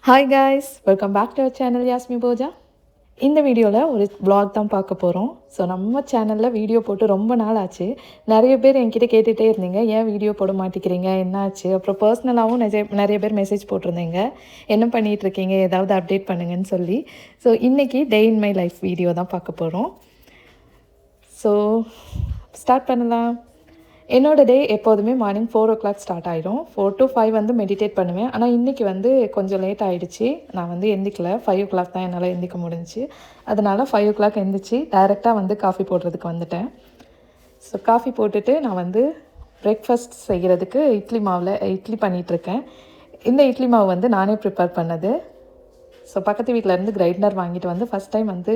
Hi guys, welcome back to our channel Yasmi Pooja. இந்த வீடியோவில் ஒரு vlog தான் பார்க்க போகிறோம். ஸோ நம்ம சேனலில் வீடியோ போட்டு ரொம்ப நாள் ஆச்சு. நிறைய பேர் என்கிட்ட கேட்டுகிட்டே இருந்தீங்க, ஏன் வீடியோ போட மாட்டேங்கிறீங்க, என்னாச்சு? அப்புறம் பர்சனலாகவும் நிறைய பேர் மெசேஜ் போட்டிருந்தீங்க, என்ன பண்ணிகிட்ருக்கீங்க, ஏதாவது அப்டேட் பண்ணுங்கன்னு சொல்லி. ஸோ இன்றைக்கி டே இன் மை லைஃப் வீடியோ தான் பார்க்க போகிறோம். ஸோ ஸ்டார்ட் பண்ணலாம். என்னோட டே எப்போதுமே மார்னிங் 4 o'clock ஸ்டார்ட் ஆகிடும். 4 to 5 வந்து மெடிடேட் பண்ணுவேன். ஆனால் இன்றைக்கி வந்து கொஞ்சம் லேட் ஆகிடுச்சு. நான் வந்து எந்திக்கல. 5 o'clock தான் என்னால் எந்திக்க முடிஞ்சிச்சு. அதனால் 5 o'clock எந்திரிச்சு டைரெக்டாக வந்து காஃபி போடுறதுக்கு வந்துட்டேன். ஸோ காஃபி போட்டுட்டு நான் வந்து பிரேக்ஃபாஸ்ட் செய்கிறதுக்கு இட்லி பண்ணிகிட்ருக்கேன். இந்த இட்லி மாவு வந்து நானே ப்ரிப்பேர் பண்ணது. ஸோ பக்கத்து வீட்டிலேருந்து கிரைண்டர் வாங்கிட்டு வந்து ஃபஸ்ட் டைம் வந்து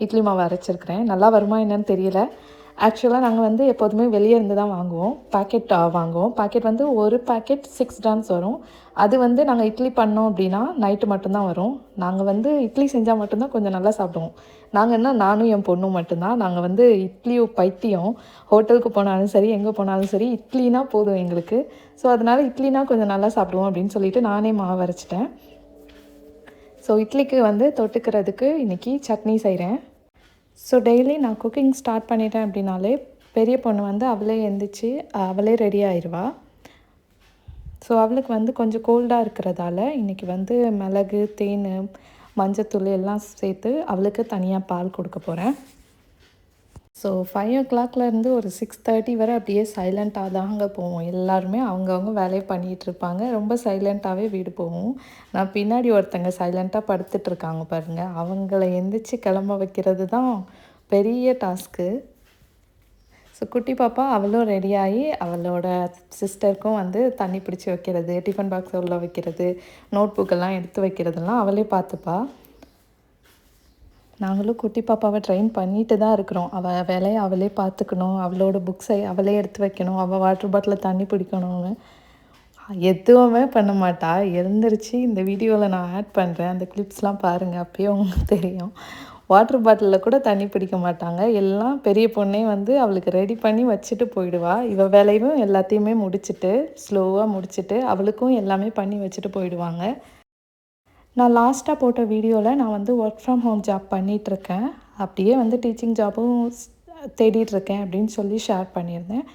இட்லி மாவு அரைச்சிருக்கிறேன். நல்லா வருமா என்னன்னு தெரியல. ஆக்சுவலாக நாங்கள் வந்து எப்போதுமே வெளியே இருந்து தான் வாங்குவோம். பாக்கெட் வந்து ஒரு பாக்கெட் 6 grams வரும். அது வந்து நாங்கள் இட்லி பண்ணோம் அப்படின்னா நைட்டு மட்டும்தான் வரும். நாங்கள் வந்து இட்லி செஞ்சால் மட்டும்தான் கொஞ்சம் நல்லா சாப்பிடுவோம். நானும் என் பொண்ணும் மட்டும்தான். நாங்கள் வந்து இட்லி பைத்தியம். ஹோட்டலுக்கு போனாலும் சரி, எங்கே போனாலும் சரி, இட்லினா போதும் எங்களுக்கு. ஸோ அதனால் இட்லினா கொஞ்சம் நல்லா சாப்பிடுவோம் அப்படின்னு சொல்லிட்டு நானே மாவு அரைச்சிட்டேன். ஸோ இட்லிக்கு வந்து தொட்டுக்கிறதுக்கு இன்றைக்கி சட்னி செய்கிறேன். ஸோ டெய்லி நான் குக்கிங் ஸ்டார்ட் பண்ணிட்டேன் அப்படின்னாலே பெரிய பொண்ணு வந்து அவளே எழுந்திரிச்சு அவளே ரெடி ஆயிடுவா. ஸோ அவளுக்கு வந்து கொஞ்சம் கோல்டாக இருக்கிறதால இன்றைக்கி வந்து மிளகு, தேன், மஞ்சத்தூள் எல்லாம் சேர்த்து அவளுக்கு தனியாக பால் கொடுக்க போகிறேன். ஸோ 5 o'clockலேருந்து ஒரு 6:30 வரை அப்படியே சைலண்ட்டாக தாங்க போவோம். எல்லாருமே அவங்கவுங்க வேலையை பண்ணிகிட்ருப்பாங்க. ரொம்ப சைலண்ட்டாகவே வீடு போவோம். நான் பின்னாடி ஒருத்தங்க சைலண்ட்டாக படுத்துட்ருக்காங்க பாருங்கள். அவங்கள எந்திரிச்சு கிளம்ப வைக்கிறது தான் பெரிய டாஸ்க்கு. ஸோ குட்டி பாப்பா அவளும் ரெடியாகி அவளோட சிஸ்டருக்கும் வந்து தண்ணி பிடிச்சி வைக்கிறது, டிஃபன் பாக்ஸை உள்ளே வைக்கிறது, நோட் புக்கெல்லாம் எடுத்து வைக்கிறதெல்லாம் அவளே பார்த்துப்பா. நாங்களும் குட்டி பாப்பாவை ட்ரெயின் பண்ணிட்டு தான் இருக்கிறோம். அவள் வேலையை அவளே பார்த்துக்கணும், அவளோட புக்ஸை அவளே எடுத்து வைக்கணும், அவள் வாட்டர் பாட்டிலில் தண்ணி பிடிக்கணும்னு எதுவுமே பண்ண மாட்டா. எழுந்திரிச்சு இந்த வீடியோவில் நான் ஆட் பண்ணுறேன், அந்த கிளிப்ஸ்லாம் பாருங்கள், அப்போயே உங்களுக்கு தெரியும். வாட்டர் பாட்டிலில் கூட தண்ணி பிடிக்க மாட்டாங்க. எல்லாம் பெரிய பொண்ணே வந்து அவளுக்கு ரெடி பண்ணி வச்சுட்டு போயிடுவா. இவள் வேலையும் எல்லாத்தையுமே ஸ்லோவாக முடிச்சுட்டு அவளுக்கும் எல்லாமே பண்ணி வச்சுட்டு போயிடுவாங்க. நான் லாஸ்ட்டாக போட்ட வீடியோவில் நான் வந்து ஒர்க் ஃப்ரம் ஹோம் ஜாப் பண்ணிகிட்ருக்கேன். அப்படியே வந்து டீச்சிங் ஜாப்பும் தேடிட்டுருக்கேன் அப்படின்னு சொல்லி ஷேர் பண்ணியிருந்தேன்.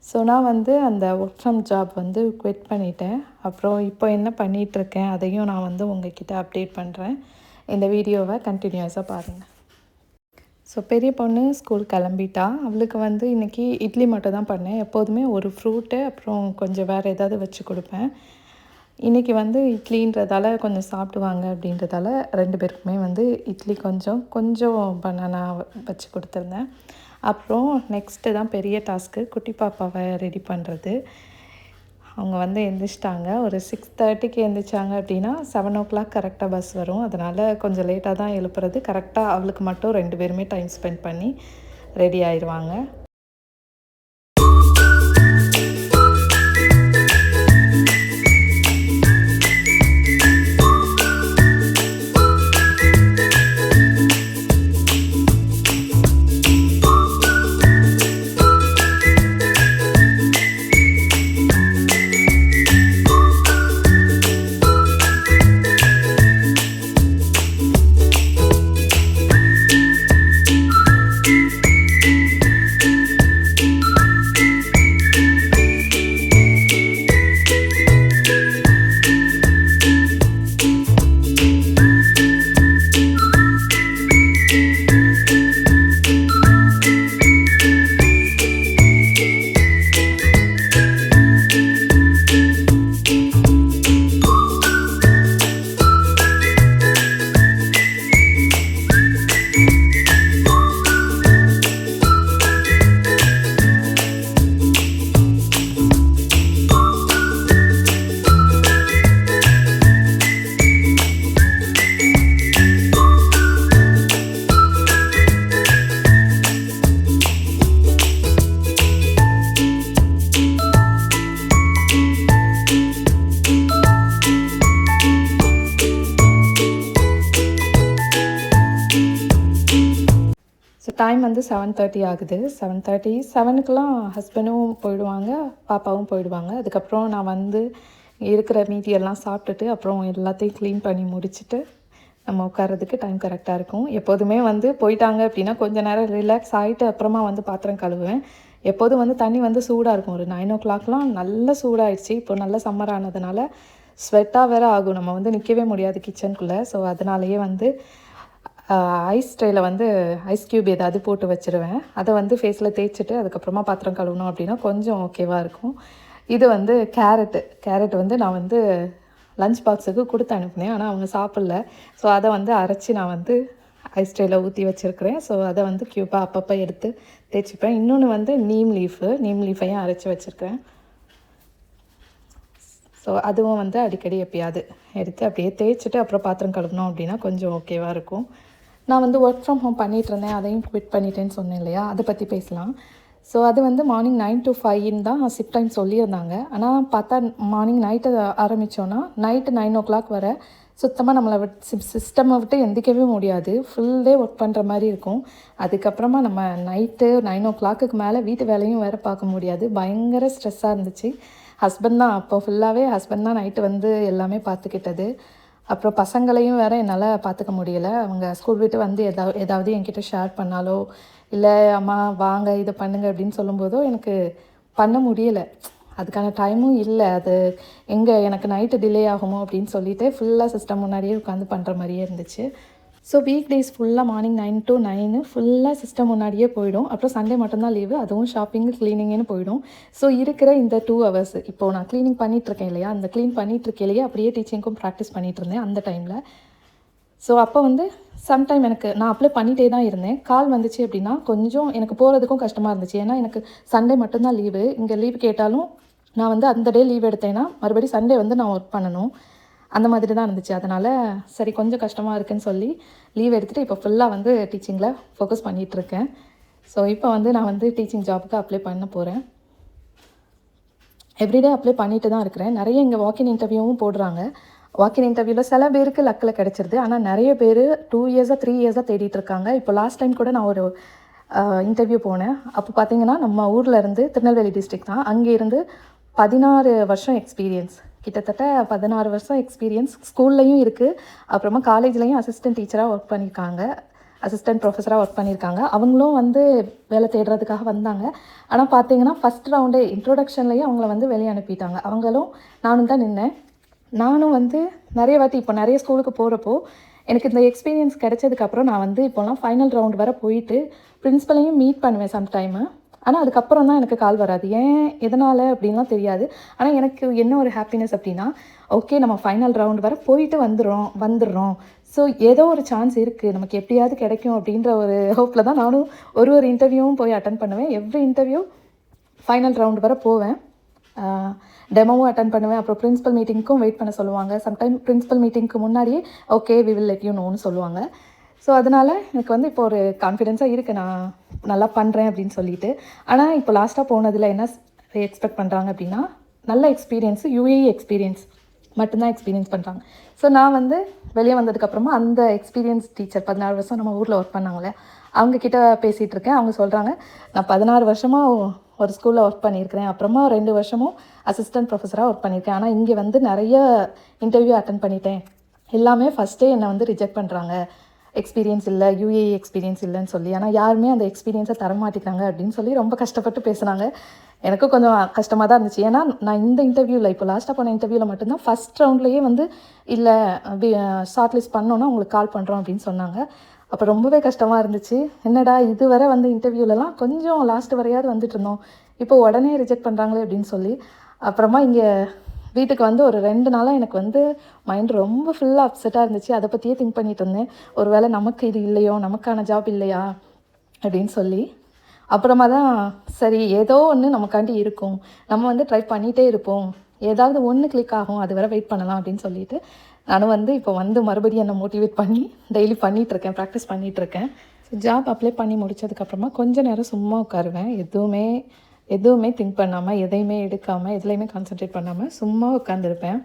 ஸோ நான் வந்து அந்த ஒர்க் ஃப்ரம் ஜாப் வந்து குவிட் பண்ணிட்டேன். அப்புறம் இப்போ என்ன பண்ணிகிட்ருக்கேன் அதையும் நான் வந்து உங்ககிட்ட அப்டேட் பண்ணுறேன். இந்த வீடியோவை கண்டினியூஸாக பாருங்கள். ஸோ பெரிய பொண்ணு ஸ்கூல் கிளம்பிட்டா. அவளுக்கு வந்து இன்றைக்கி இட்லி மட்டும் தான் பண்ணேன். எப்போதுமே ஒரு ஃப்ரூட்டு அப்புறம் கொஞ்சம் வேறு ஏதாவது வச்சு கொடுப்பேன். இன்றைக்கி வந்து இட்லின்றதால கொஞ்சம் சாப்பிடுவாங்க அப்படின்றதால 2 பேருக்குமே வந்து இட்லி கொஞ்சம் பனானா வச்சு கொடுத்துருந்தேன். அப்புறம் நெக்ஸ்ட்டு தான் பெரிய டாஸ்க்கு, குட்டி பாப்பாவை ரெடி பண்ணுறது. அவங்க வந்து எழுந்திரிச்சிட்டாங்க. ஒரு 6:30க்கு எழுந்திரிச்சாங்க அப்படின்னா 7 o'clock கரெக்டாக பஸ் வரும். அதனால் கொஞ்சம் லேட்டாக தான் எழுப்புறது. கரெக்டாக அவளுக்கு மட்டும் 2 பேருமே டைம் ஸ்பெண்ட் பண்ணி ரெடி ஆயிடுவாங்க. டைம் வந்து 7:30 ஆகுது. 7:30 7க்குலாம் ஹஸ்பண்டும் போயிடுவாங்க, பாப்பாவும் போயிடுவாங்க. அதுக்கப்புறம் நான் வந்து இருக்கிற மீதியெல்லாம் சாப்பிட்டுட்டு அப்புறம் எல்லாத்தையும் க்ளீன் பண்ணி முடிச்சுட்டு நம்ம உட்கார்றதுக்கு டைம் கரெக்டாக இருக்கும். எப்போதுமே வந்து போயிட்டாங்க அப்படின்னா கொஞ்ச நேரம் ரிலாக்ஸ் ஆகிட்டு அப்புறமா வந்து பாத்திரம் கழுவுவேன். எப்போதும் வந்து தண்ணி வந்து சூடாக இருக்கும். ஒரு 9:00லாம் நல்ல சூடாயிடுச்சு. இப்போ நல்ல சம்மர் ஆனதுனால ஸ்வெட்டாக வேறு ஆகும். நம்ம வந்து நிற்கவே முடியாது கிச்சனுக்குள்ளே. ஸோ அதனாலேயே வந்து ஐஸ் ட்ரேயில் வந்து ஐஸ் க்யூப் ஏதாவது போட்டு வச்சுருவேன். அதை வந்து ஃபேஸில் தேய்ச்சிட்டு அதுக்கப்புறமா பாத்திரம் கழுவணும் அப்படின்னா கொஞ்சம் ஓகேவாக இருக்கும். இது வந்து கேரட் வந்து நான் வந்து லஞ்ச் பாக்ஸுக்கு கொடுத்து அனுப்பினேன். ஆனால் அவங்க சாப்பிடல. ஸோ அதை வந்து அரைச்சி நான் வந்து ஐஸ் ட்ரேயில் ஊற்றி வச்சுருக்கிறேன். ஸோ அதை வந்து க்யூப்பாக அப்பப்போ எடுத்து தேய்ச்சிப்பேன். இன்னொன்று வந்து நீம் லீஃபையும் அரைச்சி வச்சுருக்கேன். ஸோ அதுவும் வந்து அடிக்கடி எப்பயாவது எடுத்து அப்படியே தேய்ச்சிட்டு அப்புறம் பாத்திரம் கழுவணும் அப்படின்னா கொஞ்சம் ஓகேவாக இருக்கும். நான் வந்து ஒர்க் ஃப்ரம் ஹோம் பண்ணிகிட்ருந்தேன். அதையும் குவிட் பண்ணிட்டேன்னு சொன்னேன் இல்லையா, அதை பற்றி பேசலாம். ஸோ அது வந்து மார்னிங் 9 to 5 தான் ஷிஃப்ட் டைம் சொல்லியிருந்தாங்க. ஆனால் பார்த்தா மார்னிங் நைட்டு ஆரம்பித்தோன்னா நைட்டு 9 வர சுத்தமாக நம்மளை சிஸ்டமை விட்டு எந்திக்கவே முடியாது. ஃபுல் டே ஒர்க் பண்ணுற மாதிரி இருக்கும். அதுக்கப்புறமா நம்ம நைட்டு 9 மேலே வீட்டு வேலையும் வேறு பார்க்க முடியாது. பயங்கர ஸ்ட்ரெஸ்ஸாக இருந்துச்சு. ஹஸ்பண்ட் தான் அப்போ ஃபுல்லாகவே ஹஸ்பண்ட் தான் நைட்டு வந்து எல்லாமே பார்த்துக்கிட்டது. அப்புறம் பசங்களையும் வேறு என்னால் பார்த்துக்க முடியலை. அவங்க ஸ்கூல் விட்டு வந்து ஏதாவது என்கிட்ட ஷேர் பண்ணாலோ இல்லை அம்மா வாங்க இதை பண்ணுங்க அப்படின்னு சொல்லும்போதோ எனக்கு பண்ண முடியலை. அதுக்கான டைமும் இல்லை. அது எனக்கு நைட்டு டிலே ஆகுமோ அப்படின்னு சொல்லிட்டு ஃபுல்லாக சிஸ்டம் முன்னாடியே உட்காந்து பண்ணுற மாதிரியே இருந்துச்சு. ஸோ வீக் டேஸ் ஃபுல்லாக மார்னிங் 9 to 9 ஃபுல்லாக சிஸ்டம் முன்னாடியே போயிடும். அப்புறம் சண்டே மட்டும்தான் லீவு. அதுவும் ஷாப்பிங்கு க்ளீனிங்குன்னு போயிடும். ஸோ இருக்கிற இந்த 2 hours இப்போது நான் க்ளீனிங் பண்ணிகிட்ருக்கேன் இல்லையா, அந்த க்ளீன் பண்ணிகிட்ருக்கையிலேயே அப்படியே டீச்சிங்க்கும் ப்ராக்டிஸ் பண்ணிகிட்ருந்தேன் அந்த டைமில். ஸோ அப்போ வந்து சம்டைம் நான் அப்ளை பண்ணிகிட்டே தான் இருந்தேன். கால் வந்துச்சு அப்படின்னா கொஞ்சம் எனக்கு போகிறதுக்கும் கஷ்டமாக இருந்துச்சு. ஏன்னா எனக்கு சண்டே மட்டும்தான் லீவு. இங்கே லீவு கேட்டாலும் நான் வந்து அந்த டே லீவ் எடுத்தேன்னா மறுபடியும் சண்டே வந்து நான் ஒர்க் பண்ணணும். அந்த மாதிரி தான் இருந்துச்சு. அதனால் சரி கொஞ்சம் கஷ்டமாக இருக்குதுன்னு சொல்லி லீவ் எடுத்துகிட்டு இப்போ ஃபுல்லாக வந்து டீச்சிங்கில் ஃபோக்கஸ் பண்ணிகிட்ருக்கேன். ஸோ இப்போ வந்து நான் வந்து டீச்சிங் ஜாபுக்கு அப்ளை பண்ண போகிறேன். எவ்ரிடே அப்ளை பண்ணிட்டு தான் இருக்கிறேன். நிறைய இங்கே வாக்கின் இன்டர்வியூவும் போடுறாங்க. வாக்கின் இன்டர்வியூவில் சில பேருக்கு லக்கில் கிடச்சிருது. ஆனால் நிறைய பேர் 2 years 3 years தேடிட்டு இருக்காங்க. இப்போ லாஸ்ட் டைம் கூட நான் ஒரு இன்டர்வியூ போனேன். அப்போ பார்த்தீங்கன்னா நம்ம ஊரில் இருந்து திருநெல்வேலி டிஸ்ட்ரிக்ட் தான். அங்கே இருந்து 16 வருஷம் எக்ஸ்பீரியன்ஸ், கிட்டத்தட்ட 16 வருஷம் எக்ஸ்பீரியன்ஸ் ஸ்கூல்லையும் இருக்குது. அப்புறமா காலேஜ்லேயும் அசிஸ்டன்ட் டீச்சராக ஒர்க் பண்ணியிருக்காங்க, அசிஸ்டன்ட் ப்ரொஃபஸராக ஒர்க் பண்ணியிருக்காங்க. அவங்களும் வந்து வேலை தேடுறதுக்காக வந்தாங்க. ஆனால் பார்த்தீங்கன்னா ஃபஸ்ட் ரவுண்டே இன்ட்ரோடக்ஷன்லேயே அவங்கள வந்து வெளியே அனுப்பிட்டாங்க. நானும் தான் நின்னேன். நானும் வந்து நிறைய வாட்டி இப்போ நிறைய ஸ்கூலுக்கு போகிறப்போ எனக்கு இந்த எக்ஸ்பீரியன்ஸ் கிடைச்சதுக்கப்புறம் நான் வந்து இப்போலாம் ஃபைனல் ரவுண்ட் வர போயிட்டு பிரின்ஸிபலையும் மீட் பண்ணுவேன் சம்டைமு. ஆனால் அதுக்கப்புறம் தான் எனக்கு கால் வராது. எதனால் அப்படின்லாம் தெரியாது. ஆனால் எனக்கு என்ன ஒரு ஹாப்பினஸ் அப்படின்னா, ஓகே நம்ம ஃபைனல் ரவுண்ட் வர போயிட்டு வந்துடுறோம். ஸோ ஏதோ ஒரு சான்ஸ் இருக்குது, நமக்கு எப்படியாவது கிடைக்கும் அப்படின்ற ஒரு ஹோப்பில் தான் நானும் ஒரு இன்டர்வியூவும் போய் அட்டன் பண்ணுவேன். எவ்ரி இன்டர்வியூ ஃபைனல் ரவுண்ட் வர போவேன். டெமோவும் அட்டன் பண்ணுவேன். அப்புறம் பிரின்ஸிபல் மீட்டிங்க்கும் வெயிட் பண்ண சொல்லுவாங்க. சம்டைம் பிரின்ஸிபல் மீட்டிங்க்கு முன்னாடியே okay we will let you நோன்னு சொல்லுவாங்க. ஸோ அதனால் எனக்கு வந்து இப்போ ஒரு கான்ஃபிடென்ஸாக இருக்குது, நான் நல்லா பண்ணுறேன் அப்படின்னு சொல்லிட்டு. ஆனால் இப்போ லாஸ்ட்டாக போனதில் என்ன எக்ஸ்பெக்ட் பண்ணுறாங்க அப்படின்னா, நல்ல எக்ஸ்பீரியன்ஸு UAE எக்ஸ்பீரியன்ஸ் மட்டும்தான் எக்ஸ்பீரியன்ஸ் பண்ணுறாங்க. ஸோ நான் வந்து வெளியே வந்ததுக்கப்புறமா அந்த எக்ஸ்பீரியன்ஸ் டீச்சர் 16 வருஷம் நம்ம ஊரில் ஒர்க் பண்ணாங்களே அவங்கக்கிட்ட பேசிகிட்டு இருக்கேன். அவங்க சொல்கிறாங்க, நான் 16 வருஷமாக ஒரு ஸ்கூலில் ஒர்க் பண்ணியிருக்கிறேன், அப்புறமா 2 வருஷமும் அசிஸ்டன்ட் ப்ரொஃபஸராக ஒர்க் பண்ணியிருக்கேன். ஆனால் இங்கே வந்து நிறைய இன்டர்வியூ அட்டன் பண்ணிட்டேன், எல்லாமே ஃபஸ்ட்டே என்னை வந்து ரிஜெக்ட் பண்ணுறாங்க, எக்ஸ்பீரியன்ஸ் இல்லை, UAE எக்ஸ்பீரியன்ஸ் இல்லைன்னு சொல்லி. ஆனால் யாருமே அந்த எக்ஸ்பீரியன்ஸை தரமாட்டேங்கிறாங்க அப்படின்னு சொல்லி ரொம்ப கஷ்டப்பட்டு பேசுனாங்க. எனக்கும் கொஞ்சம் கஷ்டமாக தான் இருந்துச்சு. ஏன்னா நான் இந்த இன்டர்வியூவில் இப்போ லாஸ்ட்டாக போன இன்டர்வியூவில் மட்டும்தான் ஃபஸ்ட் ரவுண்ட்லேயே வந்து இல்லை ஷார்ட் லிஸ்ட் பண்ணோன்னா உங்களுக்கு கால் பண்ணுறோம் அப்படின்னு சொன்னாங்க. அப்போ ரொம்பவே கஷ்டமாக இருந்துச்சு. என்னடா இதுவரை வந்து இன்டர்வியூலலாம் கொஞ்சம் லாஸ்ட் வரையாவது வந்துட்டு இருந்தோம், இப்போ உடனே ரிஜெக்ட் பண்ணுறாங்களே அப்படின்னு சொல்லி. அப்புறமா இங்கே வீட்டுக்கு வந்து ஒரு 2 நாளாக எனக்கு வந்து மைண்ட் ரொம்ப ஃபுல்லாக அப்செட்டாக இருந்துச்சு. அதை பற்றியே திங்க் பண்ணிட்டு இருந்தேன். ஒரு வேளை நமக்கு இது இல்லையோ, நமக்கான ஜாப் இல்லையா அப்படின்னு சொல்லி. அப்புறமா தான் சரி ஏதோ ஒன்று நமக்காண்டி இருக்கும், நம்ம வந்து ட்ரை பண்ணிகிட்டே இருப்போம், ஏதாவது ஒன்று கிளிக் ஆகும், அது வரை வெயிட் பண்ணலாம் அப்படின்னு சொல்லிட்டு நானும் வந்து இப்போ வந்து மறுபடியும் என்னை மோட்டிவேட் பண்ணி டெய்லி பண்ணிகிட்ருக்கேன், ப்ராக்டிஸ் பண்ணிகிட்ருக்கேன். ஜாப் அப்ளை பண்ணி முடித்ததுக்கப்புறமா கொஞ்சம் நேரம் சும்மா உட்காருவேன். எதுவுமே திங்க் பண்ணாமல், எதையுமே எடுக்காமல், எதுலேயுமே கான்சன்ட்ரேட் பண்ணாமல் சும்மா உட்காந்துருப்பேன்.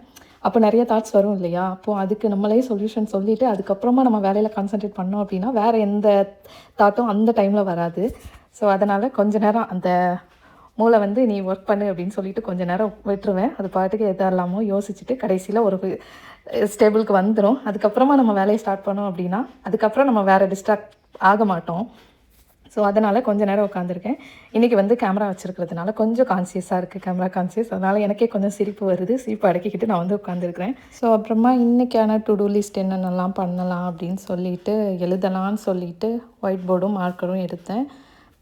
அப்போ நிறைய தாட்ஸ் வரும் இல்லையா, அப்போது அதுக்கு நம்மளே சொல்யூஷன் சொல்லிவிட்டு அதுக்கப்புறமா நம்ம வேலையில் கான்சன்ட்ரேட் பண்ணோம் அப்படின்னா வேறு எந்த தாட்டும் அந்த டைமில் வராது. ஸோ அதனால் கொஞ்ச நேரம் அந்த மூளை வந்து நீ ஒர்க் பண்ணு அப்படின்னு சொல்லிட்டு கொஞ்சம் நேரம் விட்டுருவேன். அது பாட்டுக்கு எதா இல்லாமோ யோசிச்சுட்டு கடைசியில் ஒரு ஸ்டேபிளுக்கு வந்துடும். அதுக்கப்புறமா நம்ம வேலையை ஸ்டார்ட் பண்ணோம் அப்படின்னா அதுக்கப்புறம் நம்ம வேறு டிஸ்ட்ராக்ட் ஆக மாட்டோம். ஸோ அதனால் கொஞ்சம் நேரம் உட்காந்துருக்கேன். இன்றைக்கி வந்து கேமரா வச்சுருக்கிறதுனால கொஞ்சம் கான்சியஸாக இருக்குது, கேமரா கான்சியஸ். அதனால் எனக்கே கொஞ்சம் சிரிப்பு வருது. சிரிப்பு அடக்கிக்கிட்டு நான் வந்து உட்காந்துருக்கிறேன். ஸோ அப்புறமா இன்றைக்கான டு டூ லிஸ்ட் என்னென்னலாம் பண்ணலாம் அப்படின்னு சொல்லிட்டு எழுதலான்னு சொல்லிட்டு ஒயிட் போர்டும் மார்க்கரும் எடுத்தேன்.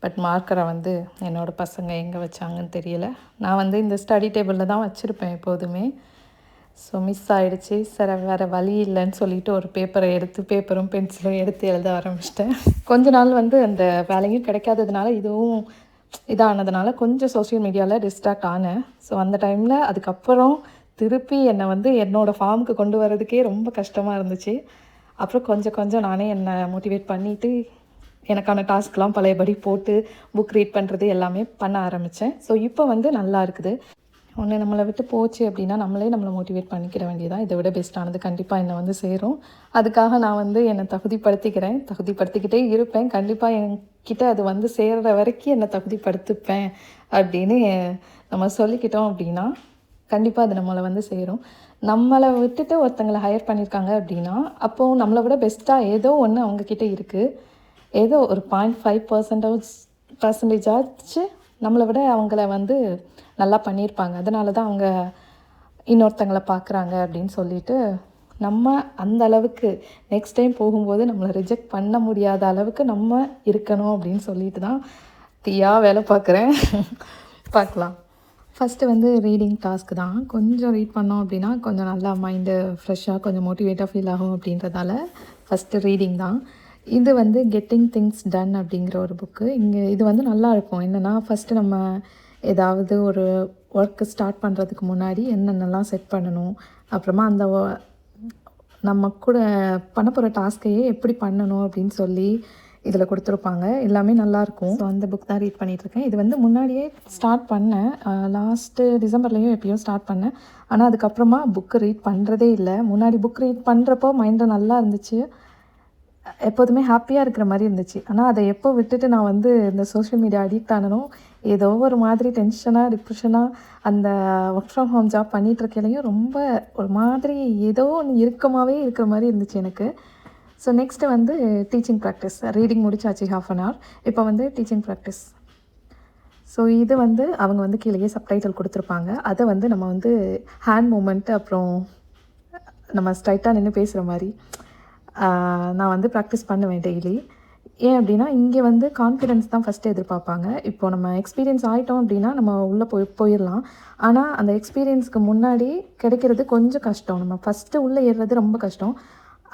பட் மார்க்கரை வந்து என்னோடய பசங்க எங்கே வச்சாங்கன்னு தெரியல. நான் வந்து இந்த ஸ்டடி டேபிளில் தான் வச்சுருப்பேன் எப்போதுமே. ஸோ மிஸ் ஆகிடுச்சி. சரி வேறு வழி இல்லைன்னு சொல்லிவிட்டு ஒரு பேப்பரும் பென்சிலும் எடுத்து எழுத ஆரம்பிச்சிட்டேன். கொஞ்ச நாள் வந்து அந்த வேலையும் கிடைக்காததுனால இதுவும் இதானதுனால கொஞ்சம் சோஷியல் மீடியாவில் டிஸ்ட்ராக்ட் ஆனேன். ஸோ அந்த டைமில் அதுக்கப்புறம் திருப்பி என்னை வந்து என்னோடய ஃபார்முக்கு கொண்டு வரதுக்கே ரொம்ப கஷ்டமாக இருந்துச்சு. அப்புறம் கொஞ்சம் நானே என்னை மோட்டிவேட் பண்ணிவிட்டு எனக்கான டாஸ்க்லாம் பழையபடி போட்டு புக் ரீட் பண்ணுறது எல்லாமே பண்ண ஆரம்பித்தேன். ஸோ இப்போ வந்து நல்லா இருக்குது. ஒன்று நம்மளை விட்டு போச்சு அப்படின்னா நம்மளே நம்மளை மோட்டிவேட் பண்ணிக்கிற வேண்டியதான். இதை விட பெஸ்ட்டானது கண்டிப்பாக என்னை வந்து சேரும். அதுக்காக நான் வந்து என்னை தகுதிப்படுத்திக்கிட்டே இருப்பேன். கண்டிப்பாக என்கிட்ட அது வந்து சேர்கிற வரைக்கும் என்னை தகுதிப்படுத்திப்பேன் அப்படின்னு நம்ம சொல்லிக்கிட்டோம் அப்படின்னா கண்டிப்பாக அது நம்மளை வந்து சேரும். நம்மளை விட்டுட்டு ஒருத்தங்களை ஹையர் பண்ணியிருக்காங்க அப்படின்னா அப்போது நம்மளை விட பெஸ்ட்டாக ஏதோ ஒன்று அவங்கக்கிட்ட இருக்குது. ஏதோ ஒரு 0.5% ஆச்சு நம்மளை விட அவங்கள வந்து நல்லா பண்ணியிருப்பாங்க. அதனால தான் அவங்க இன்னொருத்தங்களை பார்க்குறாங்க அப்படின்னு சொல்லிட்டு நம்ம அந்த அளவுக்கு நெக்ஸ்ட் டைம் போகும்போது நம்மளை ரிஜெக்ட் பண்ண முடியாத அளவுக்கு நம்ம இருக்கணும் அப்படின்னு சொல்லிட்டு தான் தீயாக வேலை பார்க்குறேன். பார்க்கலாம். ஃபஸ்ட்டு வந்து ரீடிங் டாஸ்க் தான். கொஞ்சம் ரீட் பண்ணோம் அப்படின்னா கொஞ்சம் நல்லா மைண்டு ஃப்ரெஷ்ஷாக கொஞ்சம் மோட்டிவேட்டாக ஃபீல் ஆகும் அப்படின்றதால ஃபஸ்ட்டு ரீடிங் தான். இது வந்து கெட்டிங் திங்ஸ் டன் அப்படிங்கிற ஒரு புக்கு. இது வந்து நல்லாயிருக்கும். என்னென்னா ஃபஸ்ட்டு நம்ம ஏதாவது ஒரு ஒர்க்கு ஸ்டார்ட் பண்ணுறதுக்கு முன்னாடி என்னென்னலாம் செட் பண்ணணும், அப்புறமா அந்த நம்ம கூட பண்ண போகிற டாஸ்க்கையே எப்படி பண்ணணும் அப்படின்னு சொல்லி இதில் கொடுத்துருப்பாங்க. எல்லாமே நல்லாயிருக்கும். ஸோ அந்த புக் தான் ரீட் பண்ணிகிட்ருக்கேன். இது வந்து முன்னாடியே ஸ்டார்ட் பண்ணேன். லாஸ்ட்டு டிசம்பர்லேயும் எப்பயும் ஸ்டார்ட் பண்ணேன். ஆனால் அதுக்கப்புறமா புக்கு ரீட் பண்ணுறதே இல்லை. முன்னாடி புக் ரீட் பண்ணுறப்போ மைண்டு நல்லா இருந்துச்சு, எப்போதுமே ஹாப்பியாக இருக்கிற மாதிரி இருந்துச்சு. ஆனால் அதை எப்போ விட்டுட்டு நான் வந்து இந்த சோஷியல் மீடியா அடிக்ட் ஆனனோ ஏதோ ஒரு மாதிரி டென்ஷனாக டிப்ரெஷனாக அந்த ஒர்க் ஃப்ரம் ஹோம் ஜாப் பண்ணிகிட்ருக்கையிலையும் ரொம்ப ஒரு மாதிரி ஏதோ ஒன்று இறுக்கமாகவே இருக்கிற மாதிரி இருந்துச்சு எனக்கு. ஸோ நெக்ஸ்ட்டு வந்து டீச்சிங் ப்ராக்டிஸ். ரீடிங் முடிச்சாச்சு 1/2 hour. இப்போ வந்து டீச்சிங் ப்ராக்டிஸ். ஸோ இது வந்து அவங்க வந்து கீழேயே சப்டைட்டில் கொடுத்துருப்பாங்க. அதை வந்து நம்ம வந்து ஹேண்ட் மூமெண்ட்டு அப்புறம் நம்ம ஸ்ட்ரைட்டாக நின்று பேசுகிற மாதிரி நான் வந்து ப்ராக்டிஸ் பண்ணுவேன் டெய்லி. ஏன் அப்படின்னா இங்கே வந்து கான்ஃபிடென்ஸ் தான் ஃபஸ்ட்டு எதிர்பார்ப்பாங்க. இப்போது நம்ம எக்ஸ்பீரியன்ஸ் ஆகிட்டோம் அப்படின்னா நம்ம உள்ளே போயிடலாம். ஆனால் அந்த எக்ஸ்பீரியன்ஸ்க்கு முன்னாடி கிடைக்கிறது கொஞ்சம் கஷ்டம். நம்ம ஃபஸ்ட்டு உள்ளே ஏறுறது ரொம்ப கஷ்டம்.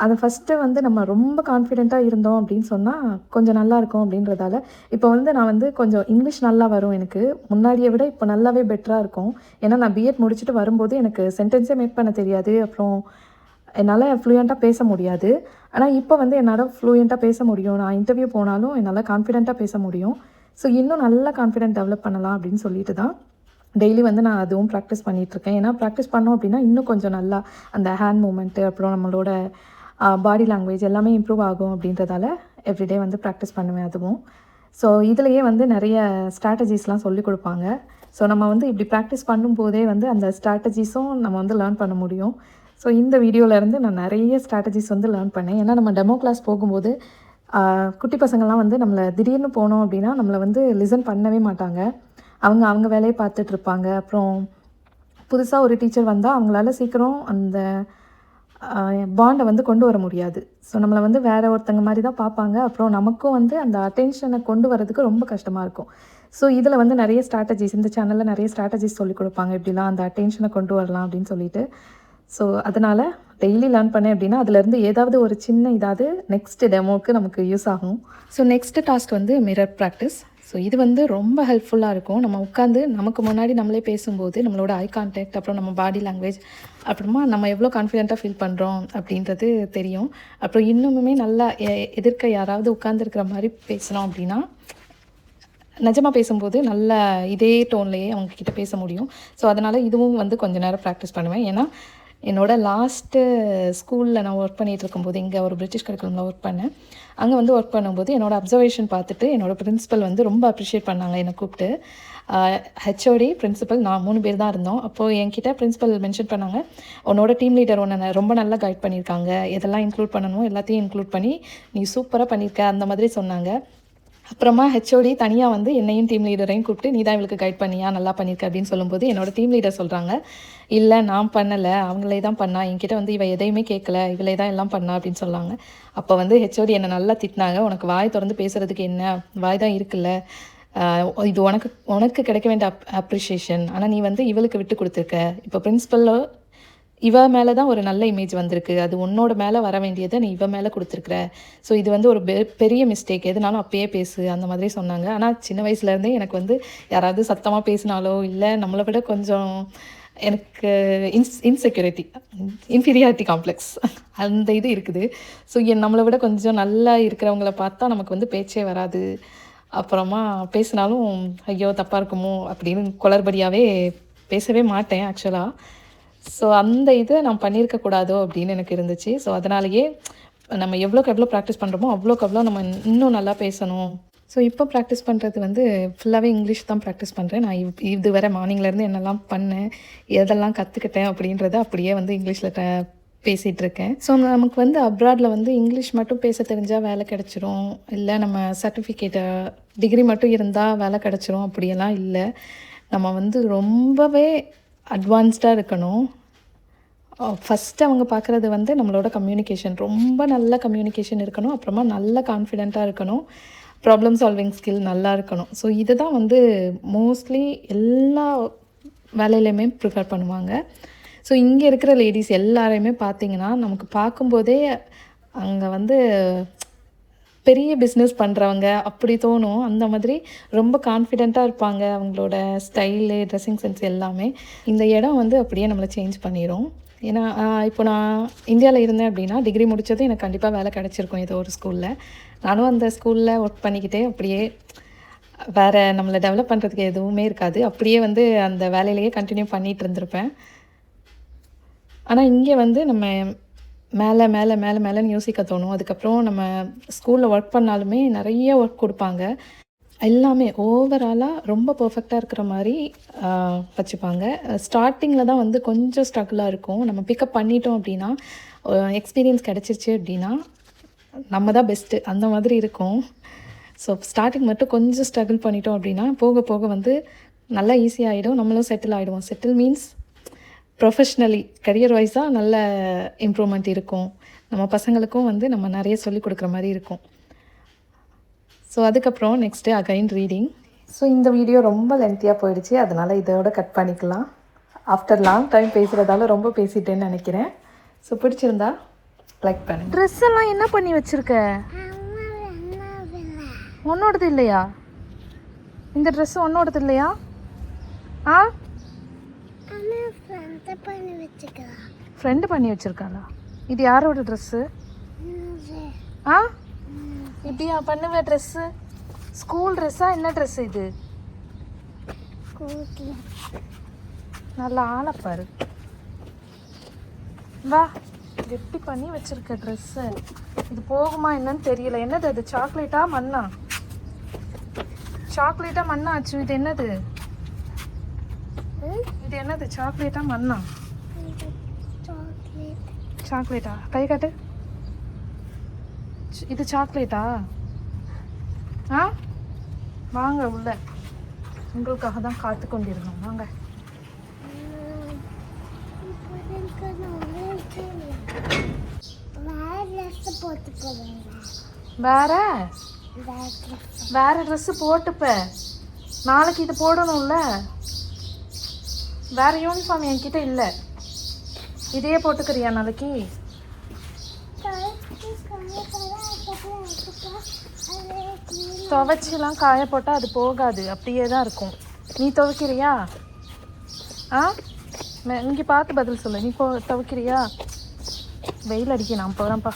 அதை ஃபஸ்ட்டு வந்து நம்ம ரொம்ப கான்ஃபிடென்ட்டாக இருந்தோம் அப்படின்னு சொன்னால் கொஞ்சம் நல்லாயிருக்கும் அப்படின்றதால இப்போ வந்து நான் வந்து கொஞ்சம் இங்கிலீஷ் நல்லா வரும் எனக்கு. முன்னாடியை விட இப்போ நல்லாவே பெட்டராக இருக்கும். ஏன்னா நான் பிஎட் முடிச்சுட்டு வரும்போது எனக்கு சென்டென்ஸே மேக் பண்ண தெரியாது. அப்புறம் என்னால் ஃப்ளூயண்ட்டாக பேச முடியாது. ஆனால் இப்போ வந்து என்னால் ஃப்ளூயண்ட்டாக பேச முடியும். நான் இன்டர்வியூ போனாலும் என்னால் கான்ஃபிடென்ட்டாக பேச முடியும். ஸோ இன்னும் நல்லா கான்ஃபிடென்ட் டெவலப் பண்ணலாம் அப்படின்னு சொல்லிட்டு தான் டெய்லி வந்து நான் அதுவும் ப்ராக்டிஸ் பண்ணிகிட்ருக்கேன். ஏன்னா ப்ராக்டிஸ் பண்ணோம் அப்படின்னா இன்னும் கொஞ்சம் நல்லா அந்த ஹேண்ட் மூமெண்ட்டு அப்புறம் நம்மளோட பாடி லாங்குவேஜ் எல்லாமே இம்ப்ரூவ் ஆகும் அப்படின்றதால எவ்ரிடே வந்து ப்ராக்டிஸ் பண்ணுவேன் அதுவும். ஸோ இதுலேயே வந்து நிறைய ஸ்ட்ராட்டஜிஸ்லாம் சொல்லிக் கொடுப்பாங்க. ஸோ நம்ம வந்து இப்படி ப்ராக்டிஸ் பண்ணும்போதே வந்து அந்த ஸ்ட்ராட்டஜிஸும் நம்ம வந்து லேர்ன் பண்ண முடியும். ஸோ இந்த வீடியோவிலேருந்து நான் நிறைய ஸ்ட்ராட்டஜிஸ் வந்து லேர்ன் பண்ணேன். ஏன்னா நம்ம டெமோ கிளாஸ் போகும்போது குட்டி பசங்கள்லாம் வந்து நம்மளை திடீர்னு போனோம் அப்படின்னா நம்மளை வந்து லிசன் பண்ணவே மாட்டாங்க. அவங்க வேலையை பார்த்துட்ருப்பாங்க. அப்புறம் புதுசாக ஒரு டீச்சர் வந்தால் அவங்களால சீக்கிரம் அந்த பாண்டை வந்து கொண்டு வர முடியாது. ஸோ நம்மளை வந்து வேறு ஒருத்தங்க மாதிரி தான் பார்ப்பாங்க. அப்புறம் நமக்கும் வந்து அந்த அட்டென்ஷனை கொண்டு வரதுக்கு ரொம்ப கஷ்டமாக இருக்கும். ஸோ இதில் வந்து நிறைய ஸ்ட்ராட்டஜிஸ் இந்த சேனலில் நிறைய ஸ்ட்ராட்டஜிஸ் சொல்லிக் கொடுப்பாங்க. இப்படிலாம் அந்த அட்டென்ஷனை கொண்டு வரலாம் அப்படின்னு சொல்லிட்டு. ஸோ அதனால் டெய்லி லேர்ன் பண்ணேன் அப்படின்னா அதுலேருந்து ஏதாவது ஒரு சின்ன நெக்ஸ்ட்டு டெமோவுக்கு நமக்கு யூஸ் ஆகும். ஸோ நெக்ஸ்ட்டு டாஸ்க் வந்து மிரர் ப்ராக்டிஸ். ஸோ இது வந்து ரொம்ப ஹெல்ப்ஃபுல்லாக இருக்கும். நம்ம உட்காந்து நமக்கு முன்னாடி நம்மளே பேசும்போது நம்மளோட ஐ கான்டாக்ட் அப்புறம் நம்ம பாடி லாங்குவேஜ் அப்புறமா நம்ம எவ்வளோ கான்ஃபிடென்ட்டாக ஃபீல் பண்ணுறோம் அப்படின்றது தெரியும். அப்புறம் இன்னுமே நல்லா எதிர்க்க யாராவது உட்காந்துருக்கிற மாதிரி பேசினோம் அப்படின்னா நிஜமாக பேசும்போது நல்ல இதே டோன்லேயே அவங்கக்கிட்ட பேச முடியும். ஸோ அதனால் இதுவும் வந்து கொஞ்சம் நேரம் ப்ராக்டிஸ் பண்ணுவேன். ஏன்னா என்னோட லாஸ்ட்டு ஸ்கூலில் நான் ஒர்க் பண்ணிகிட்டு இருக்கும்போது இங்கே ஒரு பிரிட்டிஷ் கரிக்குலமில் ஒர்க் பண்ணேன். அங்கே வந்து ஒர்க் பண்ணும்போது என்னோடய அப்சர்வேஷன் பார்த்துட்டு என்னோடய பிரின்ஸிபல் வந்து ரொம்ப அப்ரிஷியேட் பண்ணாங்க என்னை கூப்பிட்டு. ஹெச்ஓடி, பிரின்சிபல் நான் 3 பேர் தான் இருந்தோம். அப்போது என்கிட்ட பிரின்சிபல் மென்ஷன் பண்ணாங்க, உன்னோட டீம் லீடர் உன்னை ரொம்ப நல்லா கைட் பண்ணியிருக்காங்க, எதெல்லாம் இன்க்ளூட் பண்ணணுமோ எல்லாத்தையும் இன்க்ளூட் பண்ணி நீ சூப்பராக பண்ணியிருக்க அந்த மாதிரி சொன்னாங்க. அப்புறமா ஹெச்ஓடி தனியாக வந்து என்னையும் டீம் லீடரையும் கூப்பிட்டு நீ தான் இவளுக்கு கைட் பண்ணியா, நல்லா பண்ணியிருக்க அப்படின்னு சொல்லும்போது என்னோட டீம் லீடர் சொல்கிறாங்க, இல்லை நான் பண்ணலை, அவங்களே தான் பண்ணா, என்கிட்ட வந்து இவ எதையுமே கேட்கல, இவளே தான் எல்லாம் பண்ணா அப்படின்னு சொன்னாங்க. அப்போ வந்து ஹெச்ஓடி என்னை நல்லா திட்டினாங்க, உனக்கு வாய் திறந்து பேசுகிறதுக்கு என்ன, வாய் தான் இருக்குல்ல, இது உனக்கு உனக்கு கிடைக்க வேண்டிய அப்ரிஷியேஷன், ஆனால் நீ வந்து இவளுக்கு விட்டு கொடுத்துருக்க, இப்போ பிரின்ஸிபலோ இவ மேலே தான் ஒரு நல்ல இமேஜ் வந்திருக்கு, அது உன்னோட மேலே வர வேண்டியதை நீ இவ மேலே கொடுத்துருக்குற, ஸோ இது வந்து ஒரு பெரிய மிஸ்டேக், எதுனாலும் அப்பயே பேசு அந்த மாதிரி சொன்னாங்க. ஆனால் சின்ன வயசுலேருந்தே எனக்கு வந்து யாராவது சத்தமாக பேசினாலோ இல்லை நம்மளை விட கொஞ்சம் எனக்கு இன்செக்யூரிட்டி, இன்ஃபீரியாரிட்டி காம்ப்ளெக்ஸ் அந்த இது இருக்குது. ஸோ நம்மளை விட கொஞ்சம் நல்லா இருக்கிறவங்கள பார்த்தா நமக்கு வந்து பேச்சே வராது. அப்புறமா பேசினாலும் ஐயோ தப்பாக இருக்குமோ அப்படின்னு குளறுபடியாகவே பேசவே மாட்டேன் ஆக்சுவலாக. ஸோ அந்த இதை நான் பண்ணியிருக்கக்கூடாதோ அப்படின்னு எனக்கு இருந்துச்சு. ஸோ அதனாலேயே நம்ம எவ்வளோக்கு எவ்வளோ ப்ராக்டிஸ் பண்ணுறோமோ அவ்வளோக்கு எவ்வளோ நம்ம இன்னும் நல்லா பேசணும். ஸோ இப்போ ப்ராக்டிஸ் பண்ணுறது வந்து ஃபுல்லாகவே இங்கிலீஷ் தான் ப்ராக்டிஸ் பண்ணுறேன். நான் இது வரை மார்னிங்லேருந்து என்னெல்லாம் பண்ணேன், எதெல்லாம் கற்றுக்கிட்டேன் அப்படின்றத அப்படியே வந்து இங்கிலீஷில் பேசிகிட்ருக்கேன். ஸோ நமக்கு வந்து அப்ராடில் வந்து இங்கிலீஷ் மட்டும் பேச தெரிஞ்சால் வேலை கிடச்சிரும், இல்லை நம்ம சர்டிஃபிகேட்டை டிகிரி மட்டும் இருந்தால் வேலை கிடச்சிரும் அப்படியெல்லாம் இல்லை. நம்ம வந்து ரொம்பவே அட்வான்ஸ்டாக இருக்கணும். ஃபஸ்ட்டு அவங்க பார்க்குறது வந்து நம்மளோட கம்யூனிகேஷன், ரொம்ப நல்ல கம்யூனிகேஷன் இருக்கணும், அப்புறமா நல்ல கான்ஃபிடெண்ட்டாக இருக்கணும், ப்ராப்ளம் சால்விங் ஸ்கில் நல்லா இருக்கணும். ஸோ இதை தான் வந்து மோஸ்ட்லி எல்லா வேலையிலையுமே ப்ரிஃபர் பண்ணுவாங்க. ஸோ இங்கே இருக்கிற லேடிஸ் எல்லாரையுமே பார்த்திங்கன்னா நமக்கு பார்க்கும்போதே அங்கே வந்து பெரிய பிஸ்னஸ் பண்ணுறவங்க அப்படி தோணும். அந்த மாதிரி ரொம்ப கான்ஃபிடெண்ட்டாக இருப்பாங்க, அவங்களோட ஸ்டைலு, ட்ரெஸ்ஸிங் சென்ஸ் எல்லாமே. இந்த இடம் வந்து அப்படியே நம்மளை சேஞ்ச் பண்ணிடும். ஏன்னா இப்போ நான் இந்தியாவில் இருந்தேன் அப்படின்னா டிகிரி முடித்தது எனக்கு கண்டிப்பாக வேலை கிடச்சிருக்கும் ஏதோ ஒரு ஸ்கூலில். நானும் அந்த ஸ்கூலில் ஒர்க் பண்ணிக்கிட்டே அப்படியே வேறு நம்மளை டெவலப் பண்ணுறதுக்கு எதுவுமே இருக்காது, அப்படியே வந்து அந்த வேலையிலேயே கண்டினியூ பண்ணிகிட்டு இருந்திருப்பேன். ஆனால் இங்கே வந்து நம்ம மேலே மேலே மேலே மேலேன்னு யோசிக்க தோணும். அதுக்கப்புறம் நம்ம ஸ்கூலில் ஒர்க் பண்ணாலுமே நிறைய ஒர்க் கொடுப்பாங்க, எல்லாமே ஓவராலாக ரொம்ப பர்ஃபெக்டாக இருக்கிற மாதிரி வச்சுப்பாங்க. ஸ்டார்டிங்கில் தான் வந்து கொஞ்சம் ஸ்ட்ரகிளாக இருக்கும். நம்ம பிக்கப் பண்ணிட்டோம் அப்படின்னா, எக்ஸ்பீரியன்ஸ் கிடச்சிருச்சு அப்படின்னா நம்ம தான் பெஸ்ட்டு அந்த மாதிரி இருக்கும். ஸோ ஸ்டார்டிங் மட்டும் கொஞ்சம் ஸ்ட்ரகிள் பண்ணிட்டோம் அப்படின்னா போக போக வந்து நல்லா ஈஸியாகிடும், நம்மளும் செட்டில் ஆகிடுவோம். செட்டில் மீன்ஸ் ப்ரொஃபஷ்னலி கரியர் வைஸாக நல்ல இம்ப்ரூவ்மெண்ட் இருக்கும், நம்ம பசங்களுக்கும் வந்து நம்ம நிறைய சொல்லிக் கொடுக்குற மாதிரி இருக்கும். ஸோ அதுக்கப்புறம் நெக்ஸ்ட்டு அகைன் ரீடிங். ஸோ இந்த வீடியோ ரொம்ப லென்த்தியாக போயிடுச்சு, அதனால் இதோட கட் பண்ணிக்கலாம். ஆஃப்டர் லாங் டைம் பேசுகிறதால ரொம்ப பேசிட்டேன்னு நினைக்கிறேன். ஸோ பிடிச்சிருந்தா லைக் பண்ணுங்க. ட்ரெஸ் எல்லாம் என்ன பண்ணி வச்சுருக்க? உன்னோடது இல்லையா? இந்த ட்ரெஸ்ஸு உன்னோடது இல்லையா? ஆ, ஃப்ரெண்டு பண்ணி வச்சுருக்காளா? இது யாரோட ட்ரெஸ்ஸு? ஆ, இப்படியா பண்ணுவ ட்ரெஸ்ஸு? ஸ்கூல் ட்ரெஸ்ஸா என்ன ட்ரெஸ்ஸு இது? நல்லா ஆளப்பாரு, வா. எப்படி பண்ணி வச்சுருக்க ட்ரெஸ்ஸு? இது போகுமா என்னன்னு தெரியல. என்னது அது? சாக்லேட்டா மண்ணா? சாக்லேட்டா மண்ணா ஆச்சு. இது என்னது? இது என்னது? சாக்லேட்டா மண்ணா? சாக்லேட்டா? கை காட்டு. இது சாக்லேட்டா? ஆ, வாங்க உள்ள, உங்களுக்காக தான் காத்து கொண்டிருந்தோம், வாங்க. வேற வேற ட்ரெஸ்ஸு போட்டுப்ப, நாளைக்கு இது போடணும்ல. வேற யூனிஃபார்ம் என்கிட்ட இல்லை, இதையே போட்டுக்கிறியா நாளைக்கு? துவைச்சிலாம் காய போட்டால் அது போகாது, அப்படியே தான் இருக்கும். நீ துவைக்கிறியா? ஆ, இங்கே பார்த்து பதில் சொல்லு. நீ துவைக்கிறியா? வெயில் அடிக்க நான் போகிறேன்ப்பா.